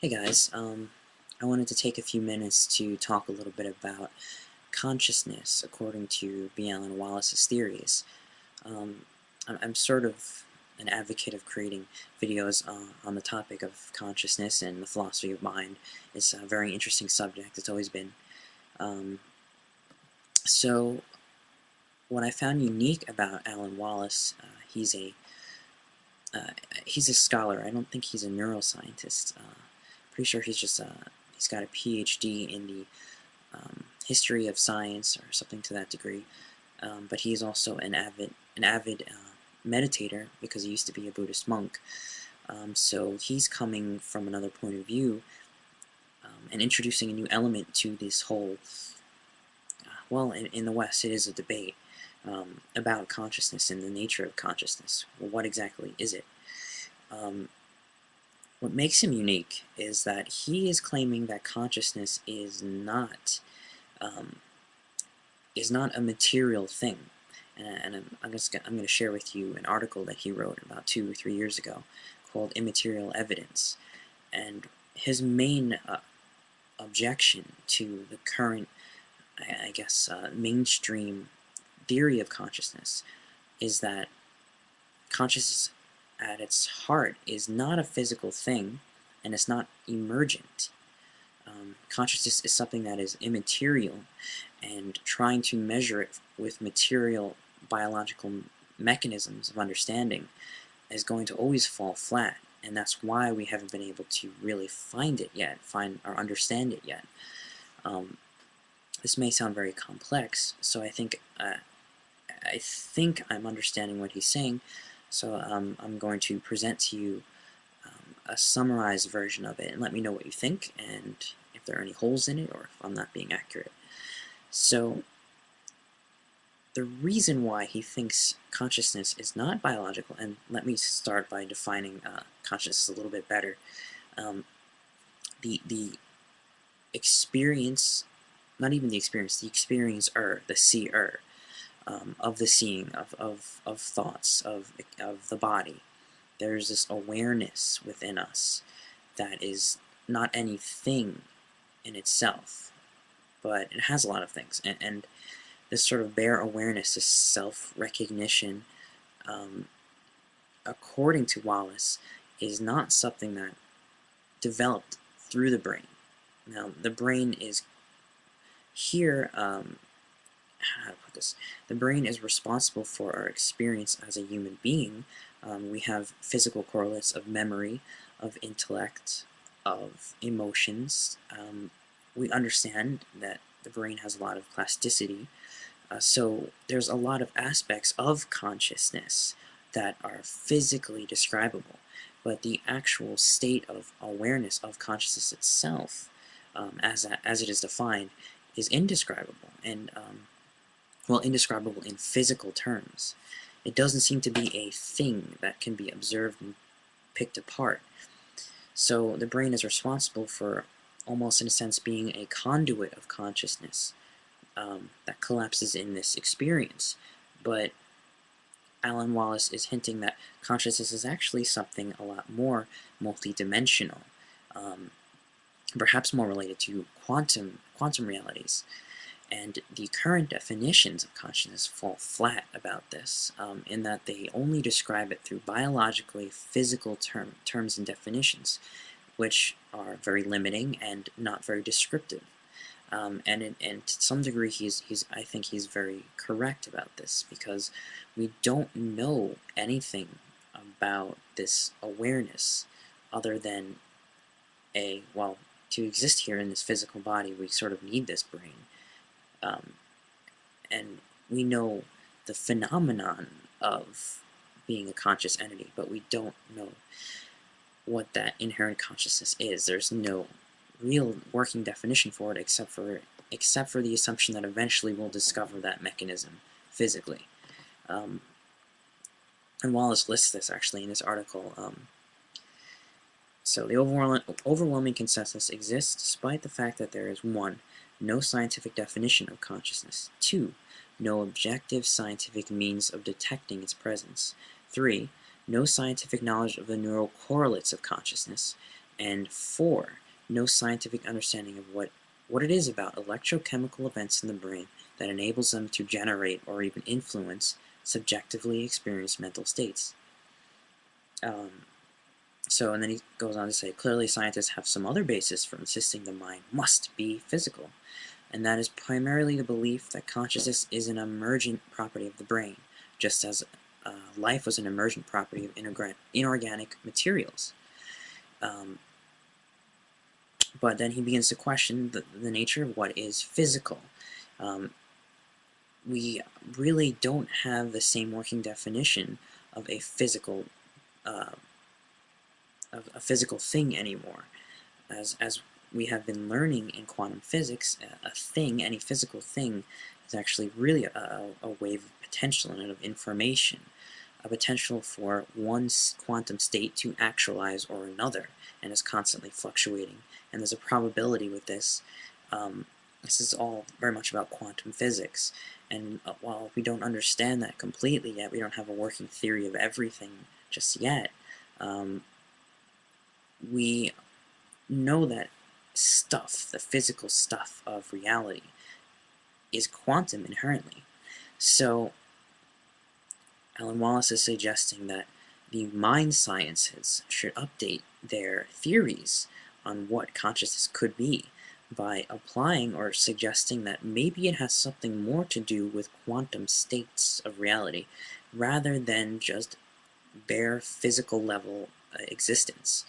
Hey guys, I wanted to take a few minutes to talk a little bit about consciousness according to B. Alan Wallace's theories. I'm sort of an advocate of creating videos on the topic of consciousness and the philosophy of mind. It's a very interesting subject, it's always been. Um, so, what I found unique about Alan Wallace, uh, he's a scholar. I don't think he's a neuroscientist. Pretty sure he's got a PhD in the history of science or something to that degree. But he is also an avid meditator because he used to be a Buddhist monk. So he's coming from another point of view and introducing a new element to this whole. Well, in the West, it is a debate about consciousness and the nature of consciousness. Well, what exactly is it? Um, what makes him unique is that he is claiming that consciousness um, is not a material thing. And I'm going to share with you an article that he wrote about 2 or 3 years ago called Immaterial Evidence. And his main objection to the current, I guess, mainstream theory of consciousness is that consciousness at its heart is not a physical thing and it's not emergent. Consciousness is something that is immaterial, and trying to measure it with material biological mechanisms of understanding is going to always fall flat, and that's why we haven't been able to really find it yet, find or understand it yet. Um, this may sound very complex, so I think I'm understanding what he's saying. So I'm going to present to you a summarized version of it, and let me know what you think, and if there are any holes in it, or if I'm not being accurate. So the reason why he thinks consciousness is not biological, and let me start by defining consciousness a little bit better. Um, the experience, not even the experience, the experiencer, the seer, of the seeing, of thoughts, of the body. There's this awareness within us that is not anything in itself, but it has a lot of things. And this sort of bare awareness, this self-recognition, um, according to Wallace, is not something that developed through the brain. Now, the brain is here, how to put this? The brain is responsible for our experience as a human being. We have physical correlates of memory, of intellect, of emotions. We understand that the brain has a lot of plasticity. So there's a lot of aspects of consciousness that are physically describable, but the actual state of awareness of consciousness itself, as it is defined, is indescribable, and well, indescribable in physical terms. It doesn't seem to be a thing that can be observed and picked apart. So the brain is responsible for, almost in a sense, being a conduit of consciousness that collapses in this experience. But Alan Wallace is hinting that consciousness is actually something a lot more multidimensional, um, perhaps more related to quantum realities. And the current definitions of consciousness fall flat about this, in that they only describe it through biologically physical terms and definitions, which are very limiting and not very descriptive. And to some degree, I think he's very correct about this, because we don't know anything about this awareness other than well, to exist here in this physical body, we sort of need this brain. Um, and we know the phenomenon of being a conscious entity, but we don't know what that inherent consciousness is. There's no real working definition for it, except for the assumption that eventually we'll discover that mechanism physically. And Wallace lists this actually in this article. So the overwhelming consensus exists despite the fact that there is 1. No scientific definition of consciousness. 2. No objective scientific means of detecting its presence. 3. No scientific knowledge of the neural correlates of consciousness. And 4, no scientific understanding of what it is about electrochemical events in the brain that enables them to generate or even influence subjectively experienced mental states. And then he goes on to say, clearly scientists have some other basis for insisting the mind must be physical, and that is primarily the belief that consciousness is an emergent property of the brain, just as life was an emergent property of inorganic materials. But then he begins to question the nature of what is physical. We really don't have the same working definition of a physical thing anymore, as we have been learning in quantum physics. Any physical thing, is actually really a wave of potential and of information, a potential for one quantum state to actualize or another, and is constantly fluctuating. And there's a probability with this. This is all very much about quantum physics, and while we don't understand that completely yet, we don't have a working theory of everything just yet, we know that stuff, the physical stuff of reality, is quantum inherently. So Alan Wallace is suggesting that the mind sciences should update their theories on what consciousness could be by applying or suggesting that maybe it has something more to do with quantum states of reality rather than just bare physical level existence.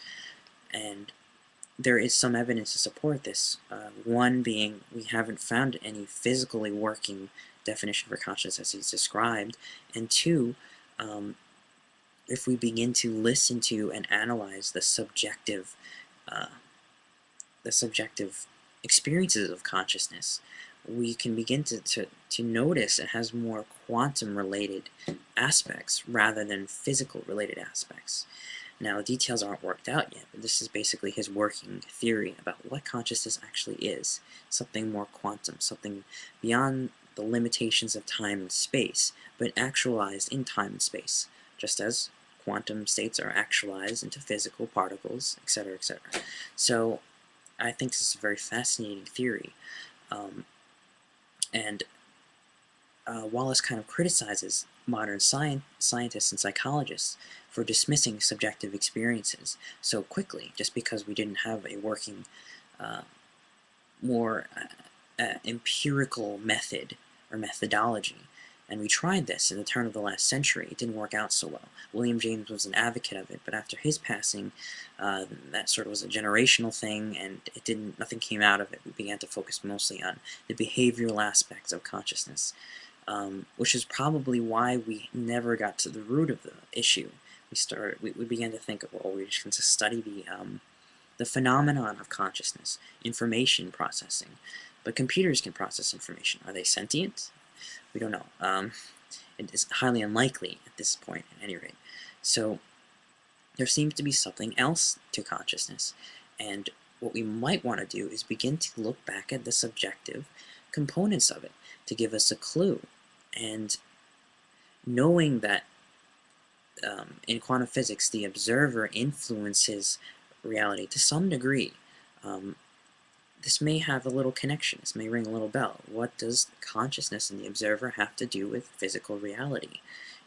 And there is some evidence to support this. One being, we haven't found any physically working definition for consciousness as he's described, and 2, if we begin to listen to and analyze the subjective experiences of consciousness, we can begin to notice it has more quantum-related aspects rather than physical-related aspects. Now, the details aren't worked out yet, but this is basically his working theory about what consciousness actually is. Something more quantum, something beyond the limitations of time and space, but actualized in time and space, just as quantum states are actualized into physical particles, etc., etc. So, I think this is a very fascinating theory, and Wallace kind of criticizes modern scientists and psychologists for dismissing subjective experiences so quickly, just because we didn't have a working, more empirical method or methodology. And we tried this in the turn of the last century. It didn't work out so well. William James was an advocate of it, but after his passing, that sort of was a generational thing, and nothing came out of it. We began to focus mostly on the behavioral aspects of consciousness, which is probably why we never got to the root of the issue. We began to think, well, we're just going to study the phenomenon of consciousness, information processing. But computers can process information. Are they sentient? We don't know. It is highly unlikely at this point, at any rate. So there seems to be something else to consciousness, and what we might want to do is begin to look back at the subjective components of it to give us a clue. And knowing that in quantum physics the observer influences reality to some degree, this may have a little connection. This may ring a little bell. What does consciousness and the observer have to do with physical reality?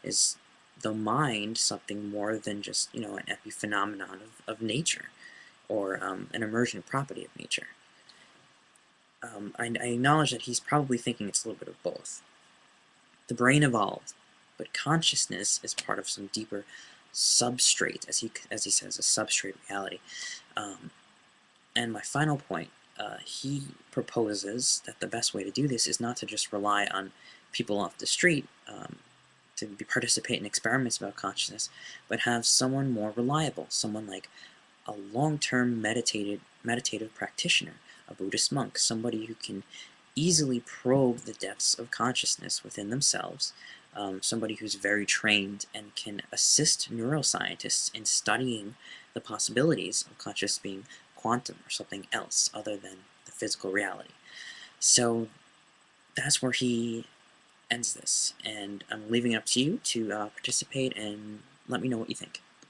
Is the mind something more than just, an epiphenomenon of nature, or an emergent property of nature? I acknowledge that he's probably thinking it's a little bit of both. The brain evolved, but consciousness is part of some deeper substrate, as he says, a substrate reality. And my final point, he proposes that the best way to do this is not to just rely on people off the street to participate in experiments about consciousness, but have someone more reliable, someone like a long-term meditative practitioner, a Buddhist monk, somebody who can easily probe the depths of consciousness within themselves, somebody who's very trained and can assist neuroscientists in studying the possibilities of consciousness being quantum or something else other than the physical reality. So that's where he ends this, and I'm leaving it up to you to participate and let me know what you think.